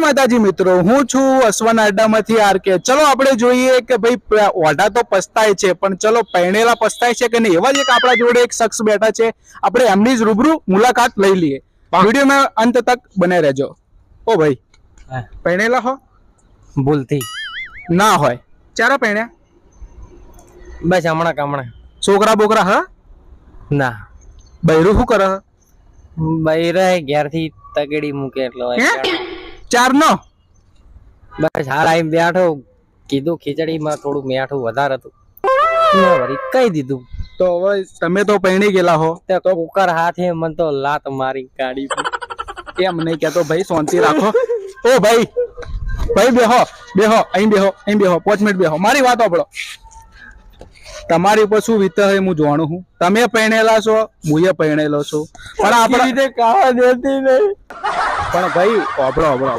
માતાજી મિત્રો, હું છું અશ્વના અડ્ડામાંથી આરકે. ચલો આપણે જોઈએ કે ભાઈ ઓઢા તો પસ્તાય છે, પણ ચલો પરણેલા પસ્તાય છે કે નહીં. એવા જ એક આપણા જોડે એક શખ્સ બેઠા છે, આપણે એમની જ રૂબરૂ મુલાકાત લઈ લઈએ. વિડીયોમાં અંત તક બને રહેજો. ઓ ભાઈ, પરણેલા હો? ભૂલથી ના હોય. ચારા પરણ્યા? બસ હમણાં છોકરા બોકરા હા? ના, બૈરું શું કરે? બૈરા ઘેરથી તગડી મૂકે એટલે ચાર નો બસ હાર આઈ બેઠો, કીધું ખીચડીમાં થોડું મીઠું વધારે હતું, વળી કહી દીધું. તો હવે તમે તો પરણી ગયેલા હો, તો કુકર હાથે મને તો લાત મારી કાઢી. એમ નહીં કહેતો ભાઈ, શાંતિ રાખો. ઓ ભાઈ, ભાઈ બેહો બેહો, અહીં બેહો, અહીં બેહો, 5 મિનિટ બેહો. મારી વાત સાંભળો. તમારી ઉપર શું વીતે છે હું જાણું છું. તમે પરણેલા છો, હું પરણેલો છું, પણ આપણે ખાવા દેતી નહીં. પણ ભાઈ સાંભળો.